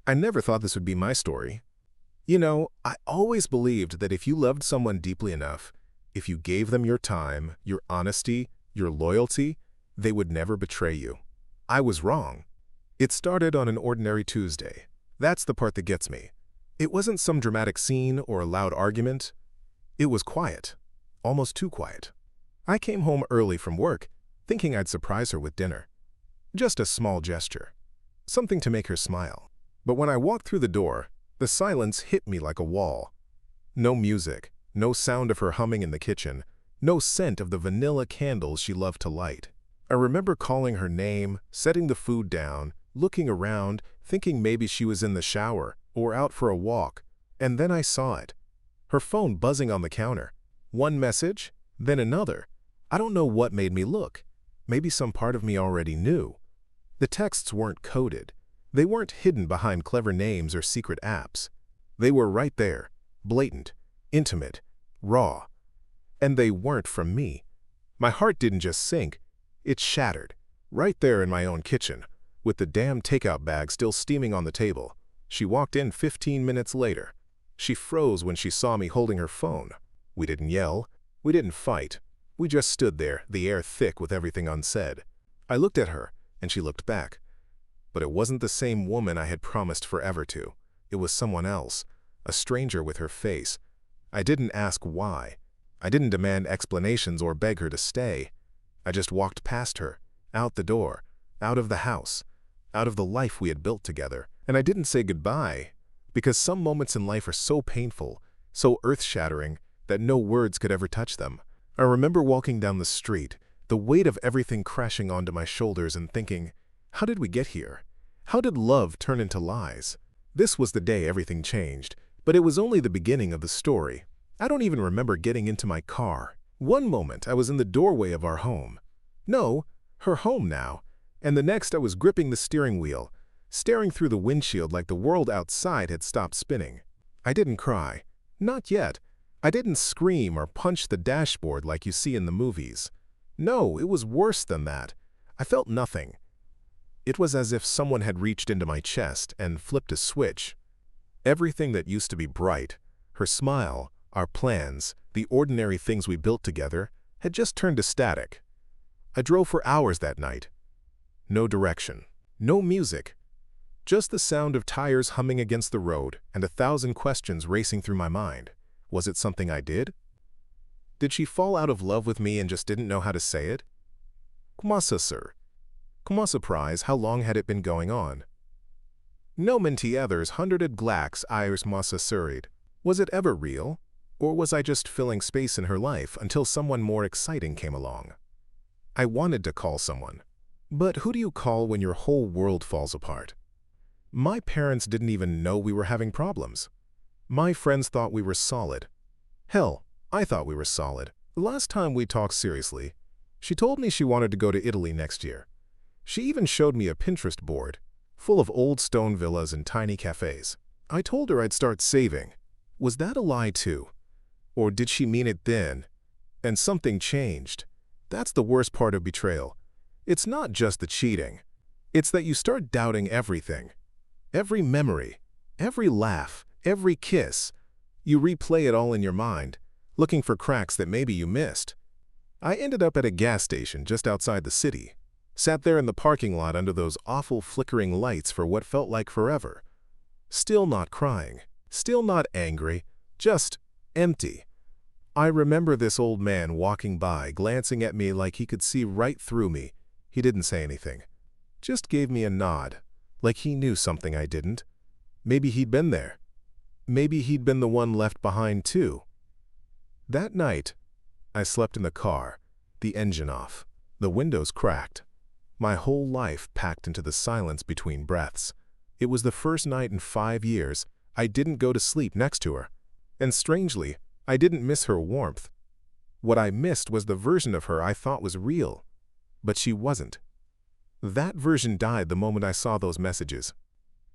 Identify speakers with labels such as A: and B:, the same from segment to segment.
A: I never thought this would be my story. You know, I always believed that if you loved someone deeply enough, if you gave them your time, your honesty, your loyalty, they would never betray you. I was wrong. It started on an ordinary Tuesday. That's the part that gets me. It wasn't some dramatic scene or a loud argument. It was quiet, almost too quiet. I came home early from work, thinking I'd surprise her with dinner. Just a small gesture, something to make her smile. But when I walked through the door, the silence hit me like a wall. No music, no sound of her humming in the kitchen, no scent of the vanilla candles she loved to light. I remember calling her name, setting the food down, looking around, thinking maybe she was in the shower or out for a walk, and then I saw it. Her phone buzzing on the counter. One message, then another. I don't know what made me look. Maybe some part of me already knew. The texts weren't coded. They weren't hidden behind clever names or secret apps. They were right there, blatant, intimate, raw. And they weren't from me. My heart didn't just sink, it shattered, right there in my own kitchen, with the damn takeout bag still steaming on the table. She walked in 15 minutes later. She froze when she saw me holding her phone. We didn't yell. We didn't fight. We just stood there, the air thick with everything unsaid. I looked at her, and she looked back. But it wasn't the same woman I had promised forever to. It was someone else, a stranger with her face. I didn't ask why. I didn't demand explanations or beg her to stay. I just walked past her, out the door, out of the house, out of the life we had built together. And I didn't say goodbye, because some moments in life are so painful, so earth-shattering, that no words could ever touch them. I remember walking down the street, the weight of everything crashing onto my shoulders and thinking, how did we get here? How did love turn into lies? This was the day everything changed, but it was only the beginning of the story. I don't even remember getting into my car. One moment I was in the doorway of our home. No, her home now. And the next I was gripping the steering wheel, staring through the windshield like the world outside had stopped spinning. I didn't cry. Not yet. I didn't scream or punch the dashboard like you see in the movies. No, it was worse than that. I felt nothing. It was as if someone had reached into my chest and flipped a switch. Everything that used to be bright, her smile, our plans, the ordinary things we built together, had just turned to static. I drove for hours that night. No direction, no music, just the sound of tires humming against the road and 1,000 questions racing through my mind. Was it something I did? Did she fall out of love with me and just didn't know how to say it? Comment ça, sir? Comment surprise, how long had it been going on? No menti others hundreded glax irs massa surid. Was it ever real? Or was I just filling space in her life until someone more exciting came along? I wanted to call someone. But who do you call when your whole world falls apart? My parents didn't even know we were having problems. My friends thought we were solid. Hell, I thought we were solid. The last time we talked seriously, she told me she wanted to go to Italy next year. She even showed me a Pinterest board, full of old stone villas and tiny cafes. I told her I'd start saving. Was that a lie too? Or did she mean it then? And something changed. That's the worst part of betrayal. It's not just the cheating. It's that you start doubting everything. Every memory, every laugh, every kiss. You replay it all in your mind, looking for cracks that maybe you missed. I ended up at a gas station just outside the city. Sat there in the parking lot under those awful flickering lights for what felt like forever. Still not crying, still not angry, just empty. I remember this old man walking by, glancing at me like he could see right through me. He didn't say anything. Just gave me a nod, like he knew something I didn't. Maybe he'd been there. Maybe he'd been the one left behind too. That night, I slept in the car, the engine off, the windows cracked. My whole life packed into the silence between breaths. It was the first night in 5 years I didn't go to sleep next to her. And strangely, I didn't miss her warmth. What I missed was the version of her I thought was real. But she wasn't. That version died the moment I saw those messages.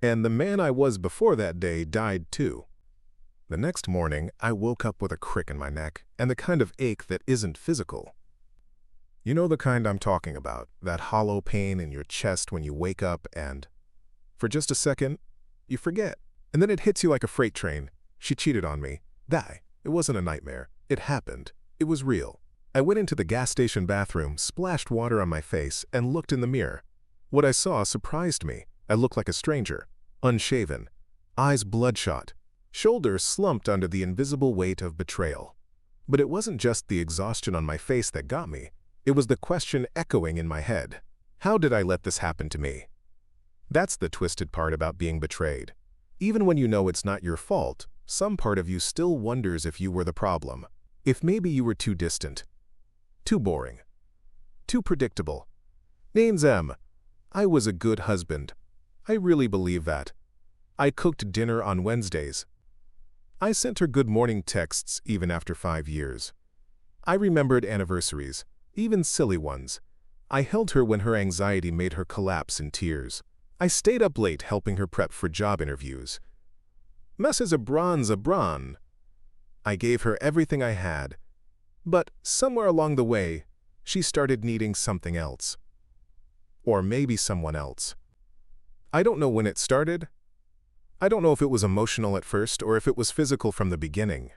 A: And the man I was before that day died too. The next morning, I woke up with a crick in my neck, and the kind of ache that isn't physical. You know the kind I'm talking about, that hollow pain in your chest when you wake up and, for just a second, You forget. And then it hits you like a freight train. She cheated on me. It wasn't a nightmare. It happened. It was real. I went into the gas station bathroom, splashed water on my face, and looked in the mirror. What I saw surprised me. I looked like a stranger, unshaven, eyes bloodshot, shoulders slumped under the invisible weight of betrayal. But it wasn't just the exhaustion on my face that got me. It was the question echoing in my head. How did I let this happen to me? That's the twisted part about being betrayed. Even when you know it's not your fault, some part of you still wonders if you were the problem. If maybe you were too distant, too boring, too predictable. Names M. I was a good husband. I really believe that. I cooked dinner on Wednesdays. I sent her good morning texts even after 5 years. I remembered anniversaries, even silly ones. I held her when her anxiety made her collapse in tears. I stayed up late helping her prep for job interviews. Mrs. Abron. I gave her everything I had. But somewhere along the way, she started needing something else. Or maybe someone else. I don't know when it started. I don't know if it was emotional at first or if it was physical from the beginning.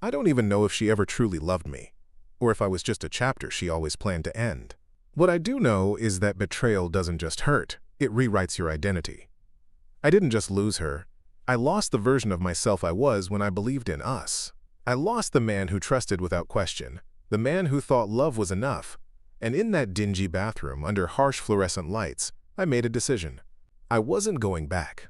A: I don't even know if she ever truly loved me, or if I was just a chapter she always planned to end. What I do know is that betrayal doesn't just hurt, it rewrites your identity. I didn't just lose her. I lost the version of myself I was when I believed in us. I lost the man who trusted without question, the man who thought love was enough. And in that dingy bathroom, under harsh fluorescent lights, I made a decision. I wasn't going back.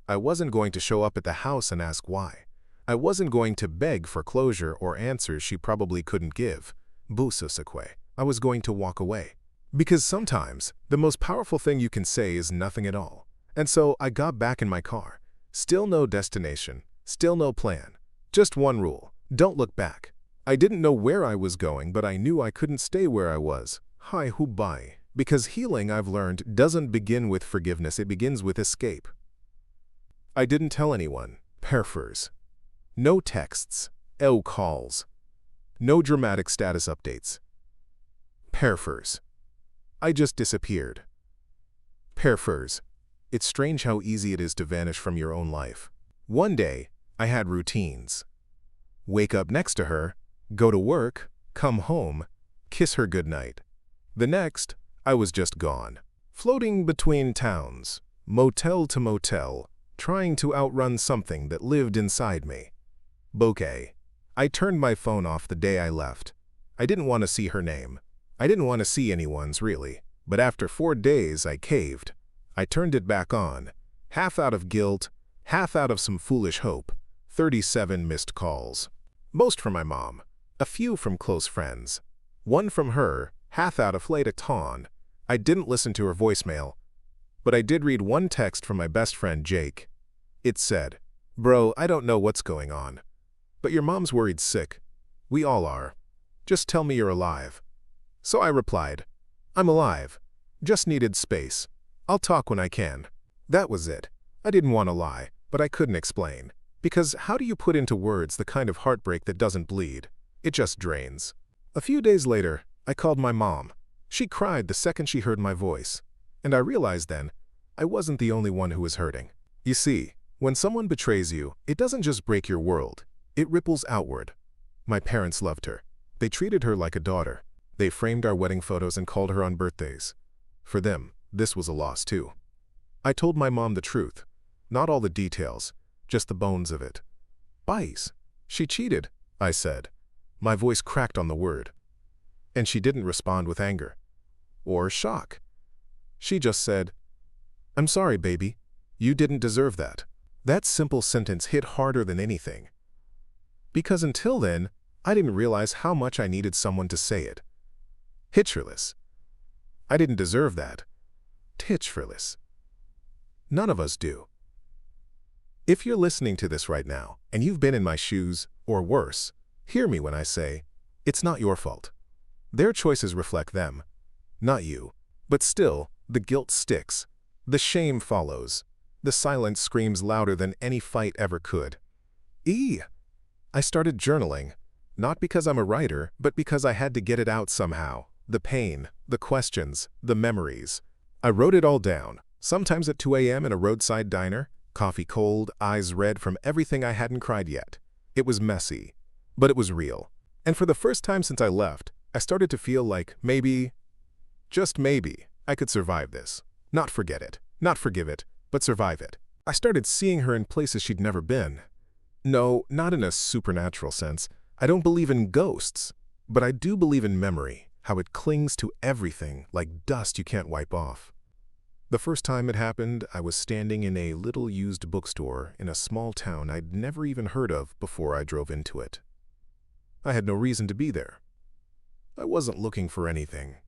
A: I wasn't going to show up at the house and ask why. I wasn't going to beg for closure or answers she probably couldn't give. I was going to walk away. Because sometimes, the most powerful thing you can say is nothing at all. And so I got back in my car. Still no destination, still no plan. Just one rule, don't look back. I didn't know where I was going, but I knew I couldn't stay where I was. Because healing, I've learned, doesn't begin with forgiveness, it begins with escape. I didn't tell anyone. Perfers. No texts. No calls. No dramatic status updates. Perfers. I just disappeared. Perfers. It's strange how easy it is to vanish from your own life. One day, I had routines. Wake up next to her, go to work, come home, kiss her goodnight. The next, I was just gone, floating between towns, motel to motel, trying to outrun something that lived inside me. Bouquet. I turned my phone off the day I left. I didn't want to see her name. I didn't want to see anyone's, really. But after 4 days, I caved. I turned it back on, half out of guilt, half out of some foolish hope. 37 missed calls. Most from my mom, a few from close friends. One from her, half out of flight-a-ton. I didn't listen to her voicemail, but I did read one text from my best friend Jake. It said, "Bro, I don't know what's going on, but your mom's worried sick. We all are. Just tell me you're alive." So I replied, "I'm alive. Just needed space. I'll talk when I can." That was it. I didn't want to lie, but I couldn't explain. Because how do you put into words the kind of heartbreak that doesn't bleed? It just drains. A few days later, I called my mom. She cried the second she heard my voice. And I realized then, I wasn't the only one who was hurting. You see, when someone betrays you, it doesn't just break your world. It ripples outward. My parents loved her. They treated her like a daughter. They framed our wedding photos and called her on birthdays. For them, this was a loss too. I told my mom the truth. Not all the details, just the bones of it. Bice. She cheated, I said. My voice cracked on the word. And she didn't respond with anger or shock. She just said, "I'm sorry, baby. You didn't deserve that." That simple sentence hit harder than anything. Because until then, I didn't realize how much I needed someone to say it. Hitcherless. I didn't deserve that. Hitcherless. None of us do. If you're listening to this right now, and you've been in my shoes, or worse, hear me when I say, it's not your fault. Their choices reflect them, not you. But still, the guilt sticks. The shame follows. The silence screams louder than any fight ever could. I started journaling, not because I'm a writer, but because I had to get it out somehow. The pain, the questions, the memories. I wrote it all down, Sometimes at 2 a.m. in a roadside diner, coffee cold, eyes red from everything I hadn't cried yet. It was messy, but it was real. And for the first time since I left, I started to feel like maybe, just maybe, I could survive this. Not forget it, not forgive it, but survive it. I started seeing her in places she'd never been. No, not in a supernatural sense. I don't believe in ghosts, but I do believe in memory, how it clings to everything like dust you can't wipe off. The first time it happened, I was standing in a little used bookstore in a small town I'd never even heard of before I drove into it. I had no reason to be there. I wasn't looking for anything,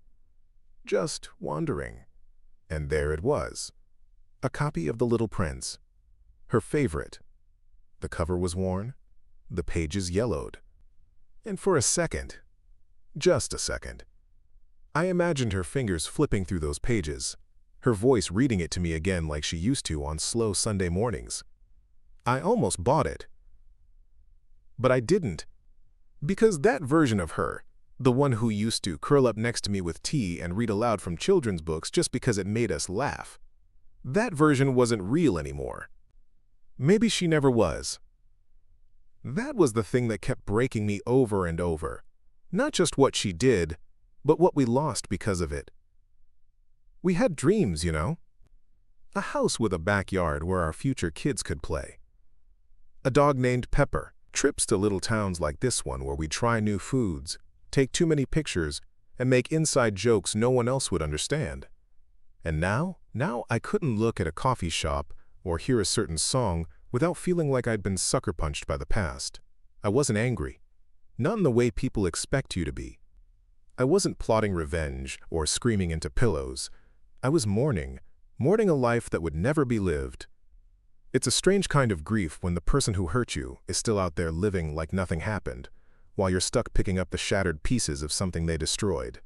A: just wandering. And there it was, a copy of The Little Prince, her favorite. The cover was worn, the pages yellowed. And for a second, just a second, I imagined her fingers flipping through those pages, her voice reading it to me again like she used to on slow Sunday mornings. I almost bought it. But I didn't, because that version of her, the one who used to curl up next to me with tea and read aloud from children's books just because it made us laugh, that version wasn't real anymore. Maybe she never was. That was the thing that kept breaking me over and over. Not just what she did, but what we lost because of it. We had dreams, you know. A house with a backyard where our future kids could play. A dog named Pepper. Trips to little towns like this one where we try new foods, take too many pictures, and make inside jokes no one else would understand. And now I couldn't look at a coffee shop or hear a certain song without feeling like I'd been sucker punched by the past. I wasn't angry, not in the way people expect you to be. I wasn't plotting revenge or screaming into pillows. I was mourning a life that would never be lived. It's a strange kind of grief when the person who hurt you is still out there living like nothing happened, while you're stuck picking up the shattered pieces of something they destroyed.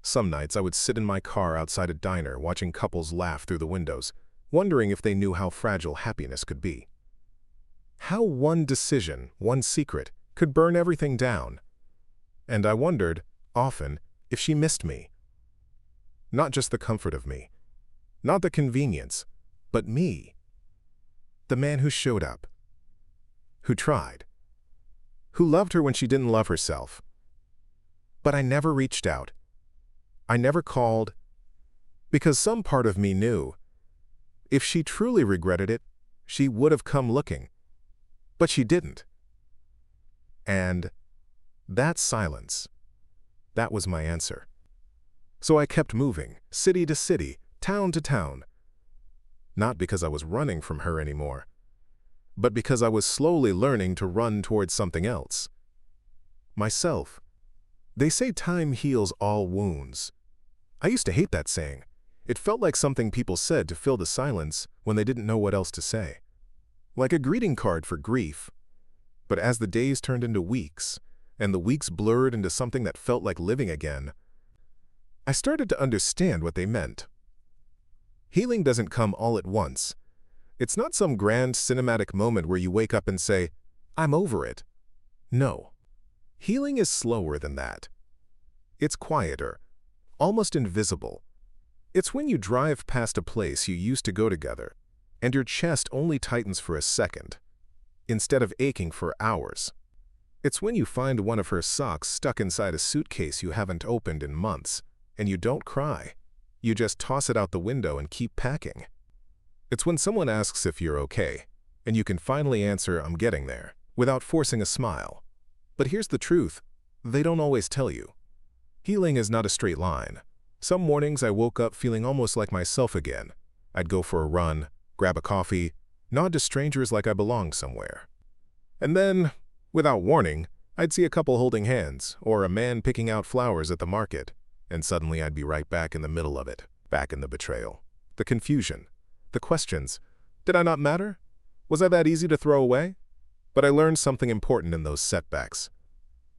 A: Some nights I would sit in my car outside a diner watching couples laugh through the windows, wondering if they knew how fragile happiness could be. How one decision, one secret, could burn everything down. And I wondered, often, if she missed me. Not just the comfort of me, not the convenience, but me. The man who showed up, who tried, who loved her when she didn't love herself. But I never reached out. I never called, because some part of me knew, if she truly regretted it, she would have come looking. But she didn't. And that silence, that was my answer. So I kept moving, city to city, town to town. Not because I was running from her anymore, but because I was slowly learning to run towards something else. Myself. They say time heals all wounds. I used to hate that saying. It felt like something people said to fill the silence when they didn't know what else to say. Like a greeting card for grief. But as the days turned into weeks, and the weeks blurred into something that felt like living again, I started to understand what they meant. Healing doesn't come all at once. It's not some grand cinematic moment where you wake up and say, "I'm over it." No. Healing is slower than that. It's quieter, almost invisible. It's when you drive past a place you used to go together, and your chest only tightens for a second, instead of aching for hours. It's when you find one of her socks stuck inside a suitcase you haven't opened in months, and you don't cry. You just toss it out the window and keep packing. It's when someone asks if you're okay, and you can finally answer, "I'm getting there," without forcing a smile. But here's the truth, they don't always tell you. Healing is not a straight line. Some mornings I woke up feeling almost like myself again. I'd go for a run, grab a coffee, nod to strangers like I belonged somewhere. And then, without warning, I'd see a couple holding hands, or a man picking out flowers at the market. And suddenly I'd be right back in the middle of it, back in the betrayal, the confusion, the questions. Did I not matter? Was I that easy to throw away? But I learned something important in those setbacks.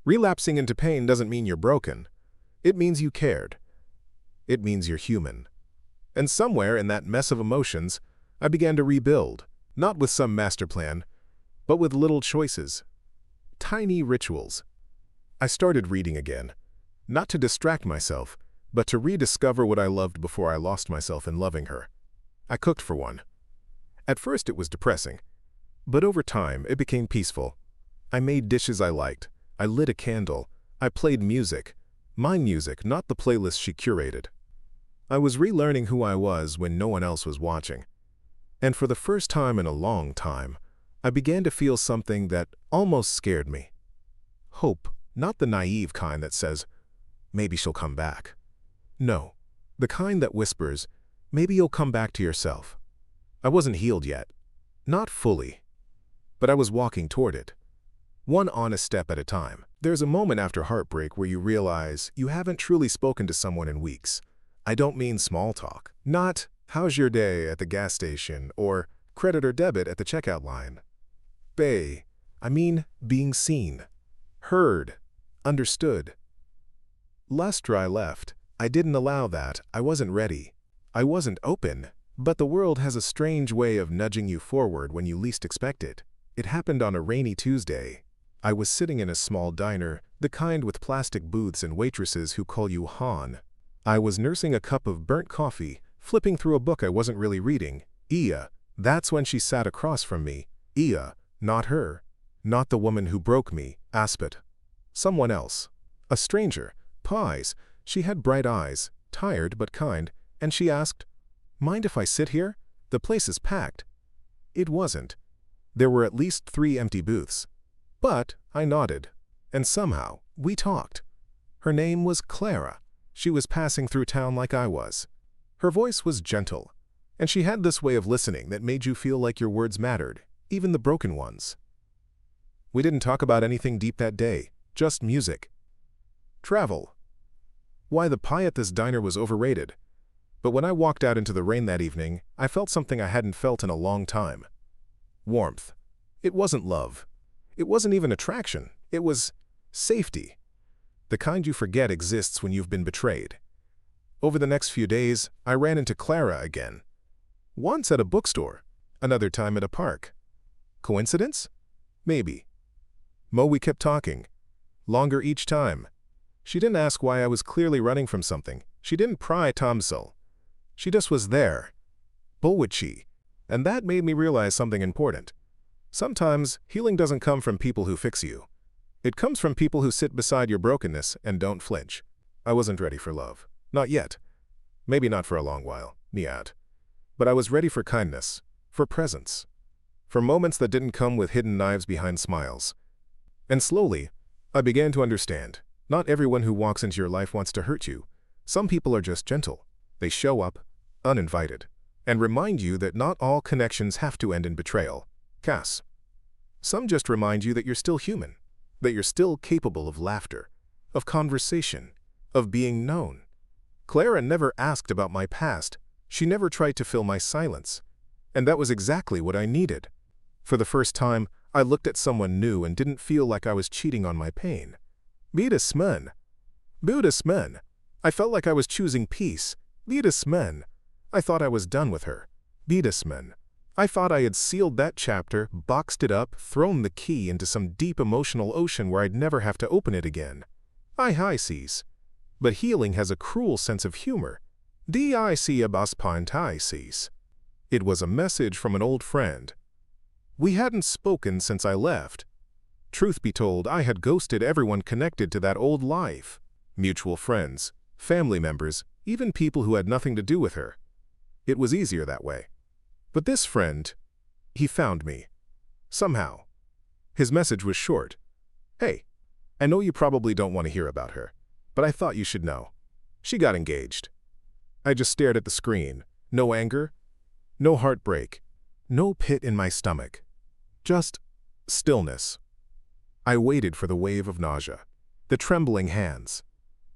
A: Relapsing into pain doesn't mean you're broken. It means you cared. It means you're human. And somewhere in that mess of emotions, I began to rebuild, not with some master plan, but with little choices, tiny rituals. I started reading again. Not to distract myself, but to rediscover what I loved before I lost myself in loving her. I cooked for one. At first it was depressing, but over time it became peaceful. I made dishes I liked. I lit a candle. I played music. My music, not the playlist she curated. I was relearning who I was when no one else was watching. And for the first time in a long time, I began to feel something that almost scared me. Hope, not the naive kind that says, maybe she'll come back. No, the kind that whispers, maybe you'll come back to yourself. I wasn't healed yet. Not fully. But I was walking toward it. One honest step at a time. There's a moment after heartbreak where you realize you haven't truly spoken to someone in weeks. I don't mean small talk. Not, how's your day at the gas station, or credit or debit at the checkout line. I mean being seen, heard, understood. Last year I left. I didn't allow that. I wasn't ready. I wasn't open. But the world has a strange way of nudging you forward when you least expect it. It happened on a rainy Tuesday. I was sitting in a small diner, the kind with plastic booths and waitresses who call you Han. I was nursing a cup of burnt coffee, flipping through a book I wasn't really reading. That's when she sat across from me. Not her. Not the woman who broke me, Aspet. Someone else. A stranger. Pies. She had bright eyes, tired but kind, and she asked, "Mind if I sit here? The place is packed." It wasn't. There were at least 3 empty booths. But I nodded, and somehow we talked. Her name was Clara. She was passing through town like I was. Her voice was gentle, and she had this way of listening that made you feel like your words mattered, even the broken ones. We didn't talk about anything deep that day, just music. Travel. Why the pie at this diner was overrated. But when I walked out into the rain that evening, I felt something I hadn't felt in a long time. Warmth. It wasn't love. It wasn't even attraction. It was safety. The kind you forget exists when you've been betrayed. Over the next few days, I ran into Clara again. Once at a bookstore, another time at a park. Coincidence? Maybe. We kept talking. Longer each time. She didn't ask why I was clearly running from something. She didn't pry Tomsil. She just was there. Bulwitchi. And that made me realize something important. Sometimes, healing doesn't come from people who fix you. It comes from people who sit beside your brokenness and don't flinch. I wasn't ready for love. Not yet. Maybe not for a long while. Niet. But I was ready for kindness. For presence. For moments that didn't come with hidden knives behind smiles. And slowly, I began to understand. Not everyone who walks into your life wants to hurt you. Some people are just gentle. They show up, uninvited, and remind you that not all connections have to end in betrayal. Cass. Some just remind you that you're still human, that you're still capable of laughter, of conversation, of being known. Clara never asked about my past. She never tried to fill my silence. And that was exactly what I needed. For the first time, I looked at someone new and didn't feel like I was cheating on my pain. Buddhismen. I felt like I was choosing peace. Buddhismen. I thought I was done with her. Buddhismen. I thought I had sealed that chapter, boxed it up, thrown the key into some deep emotional ocean where I'd never have to open it again. I sees. But healing has a cruel sense of humor. Sees. It was a message from an old friend. We hadn't spoken since I left. Truth be told, I had ghosted everyone connected to that old life. Mutual friends, family members, even people who had nothing to do with her. It was easier that way. But this friend, he found me. Somehow. His message was short. "Hey, I know you probably don't want to hear about her, but I thought you should know. She got engaged." I just stared at the screen. No anger, no heartbreak, no pit in my stomach. Just stillness. I waited for the wave of nausea, the trembling hands,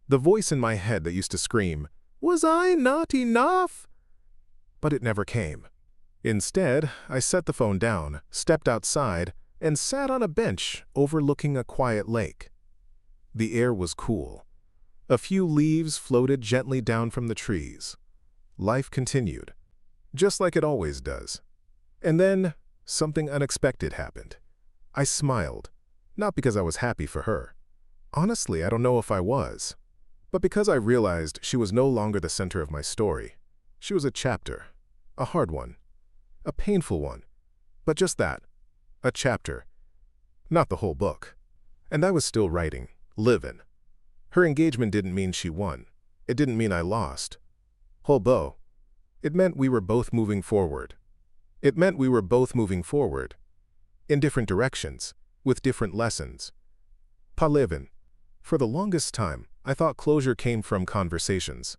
A: the voice in my head that used to scream, "Was I not enough?" But it never came. Instead, I set the phone down, stepped outside, and sat on a bench overlooking a quiet lake. The air was cool. A few leaves floated gently down from the trees. Life continued, just like it always does. And then, something unexpected happened. I smiled, not because I was happy for her. Honestly, I don't know if I was. but because I realized she was no longer the center of my story. She was a chapter, a hard one, a painful one, but just that, a chapter, not the whole book. And I was still writing, living. Her engagement didn't mean she won. It didn't mean I lost. Holbo. It meant we were both moving forward. It meant we were both moving forward. In different directions, with different lessons. Palivin. For the longest time, I thought closure came from conversations.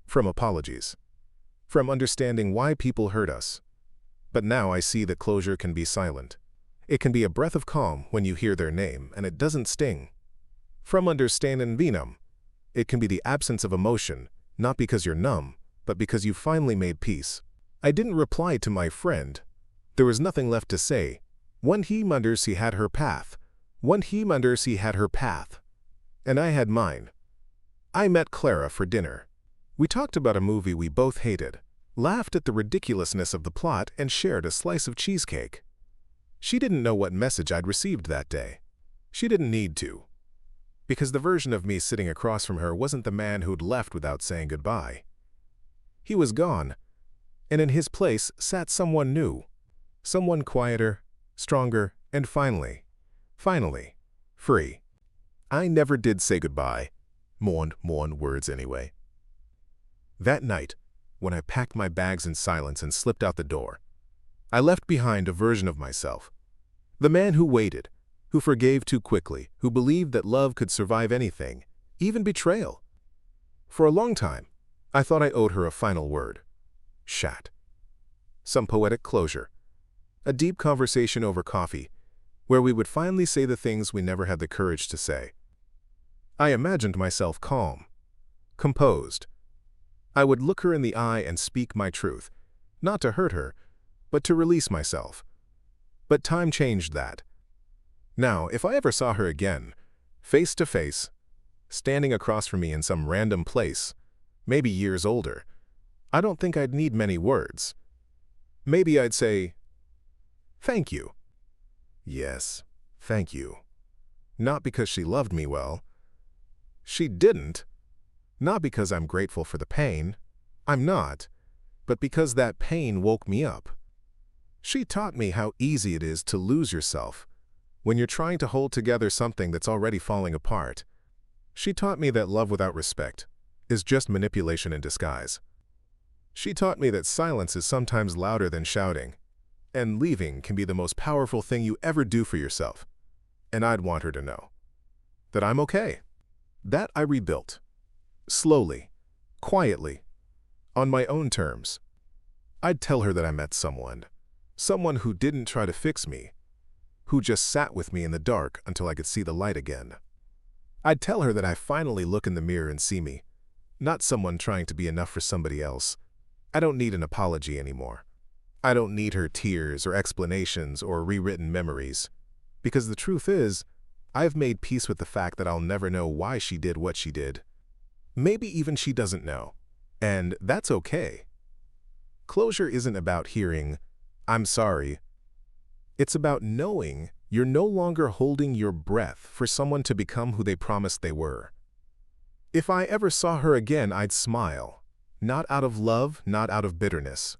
A: From apologies. From understanding why people hurt us. But now I see that closure can be silent. It can be a breath of calm when you hear their name and it doesn't sting. From understanding Venum, it can be the absence of emotion, not because you're numb, but because you finally made peace. I didn't reply to my friend. There was nothing left to say. One he wonders he had her path. One he wonders he had her path. And I had mine. I met Clara for dinner. We talked about a movie we both hated, laughed at the ridiculousness of the plot, and shared a slice of cheesecake. She didn't know what message I'd received that day. She didn't need to. Because the version of me sitting across from her wasn't the man who'd left without saying goodbye. He was gone, and in his place sat someone new. Someone quieter, stronger, and finally, free. I never did say goodbye. Mourned words anyway. That night, when I packed my bags in silence and slipped out the door, I left behind a version of myself. The man who waited, who forgave too quickly, who believed that love could survive anything, even betrayal. For a long time, I thought I owed her a final word. Shat. Some poetic closure. A deep conversation over coffee, where we would finally say the things we never had the courage to say. I imagined myself calm, composed. I would look her in the eye and speak my truth, not to hurt her, but to release myself. But time changed that. Now, if I ever saw her again, face to face, standing across from me in some random place, maybe years older, I don't think I'd need many words. Maybe I'd say, "Thank you." Yes, thank you. Not because she loved me well. She didn't. Not because I'm grateful for the pain. I'm not. But because that pain woke me up. She taught me how easy it is to lose yourself when you're trying to hold together something that's already falling apart. She taught me that love without respect is just manipulation in disguise. She taught me that silence is sometimes louder than shouting, and leaving can be the most powerful thing you ever do for yourself. And I'd want her to know that I'm okay. That I rebuilt. Slowly, quietly, on my own terms. I'd tell her that I met someone who didn't try to fix me, who just sat with me in the dark until I could see the light again. I'd tell her that I finally look in the mirror and see me, not someone trying to be enough for somebody else. I don't need an apology anymore. I don't need her tears or explanations or rewritten memories. Because the truth is, I've made peace with the fact that I'll never know why she did what she did. Maybe even she doesn't know. And that's okay. Closure isn't about hearing, "I'm sorry." It's about knowing you're no longer holding your breath for someone to become who they promised they were. If I ever saw her again, I'd smile. Not out of love, not out of bitterness,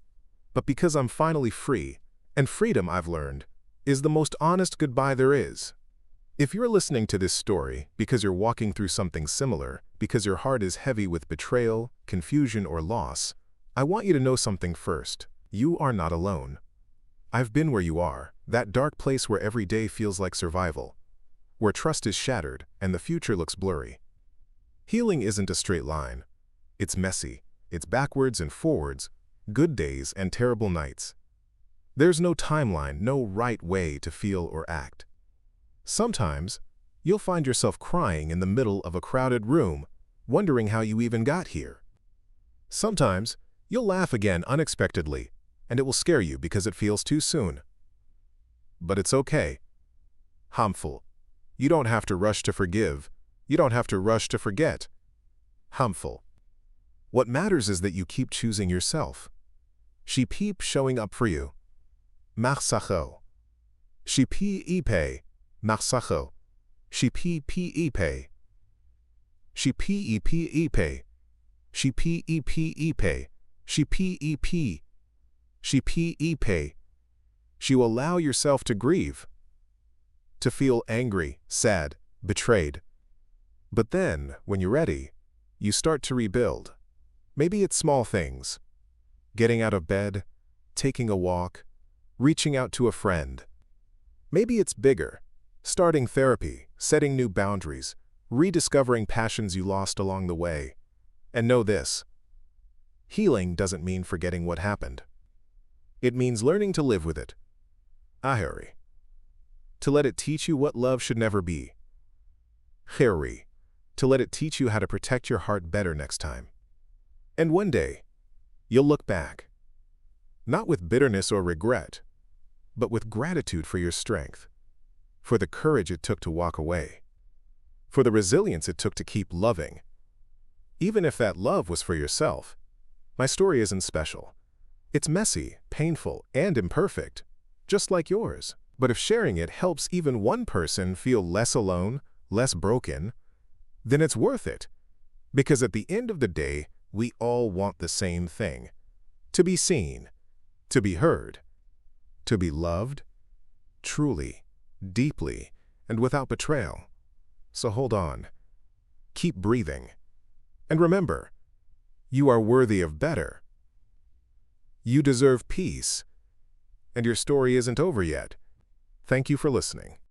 A: but because I'm finally free, and freedom, I've learned, is the most honest goodbye there is. If you're listening to this story because you're walking through something similar, because your heart is heavy with betrayal, confusion, or loss, I want you to know something first. You are not alone. I've been where you are, that dark place where every day feels like survival, where trust is shattered and the future looks blurry. Healing isn't a straight line. It's messy. It's backwards and forwards, good days and terrible nights. There's no timeline, no right way to feel or act. Sometimes, you'll find yourself crying in the middle of a crowded room, wondering how you even got here. Sometimes, you'll laugh again unexpectedly, and it will scare you because it feels too soon. But it's okay. Harmful. You don't have to rush to forgive. You don't have to rush to forget. Harmful. What matters is that you keep choosing yourself. She keep showing up for you. Marsacho. She ipe. Marsacho. She ipe. She P-E-P-E-Pay. She P-E-P-E-Pay. She P-E-P. She P-E-Pay. You allow yourself to grieve, to feel angry, sad, betrayed. But then, when you're ready, you start to rebuild. Maybe it's small things. Getting out of bed, taking a walk, reaching out to a friend. Maybe it's bigger. Starting therapy, setting new boundaries, rediscovering passions you lost along the way. And know this: healing doesn't mean forgetting what happened. It means learning to live with it. Ahuri. To let it teach you what love should never be. Heri. To let it teach you how to protect your heart better next time. And one day, you'll look back, not with bitterness or regret, but with gratitude for your strength, for the courage it took to walk away, for the resilience it took to keep loving. Even if that love was for yourself, my story isn't special. It's messy, painful, and imperfect, just like yours. But if sharing it helps even one person feel less alone, less broken, then it's worth it. Because at the end of the day, we all want the same thing: to be seen, to be heard, to be loved, truly, deeply, and without betrayal. So hold on. Keep breathing. And remember, you are worthy of better. You deserve peace. And your story isn't over yet. Thank you for listening.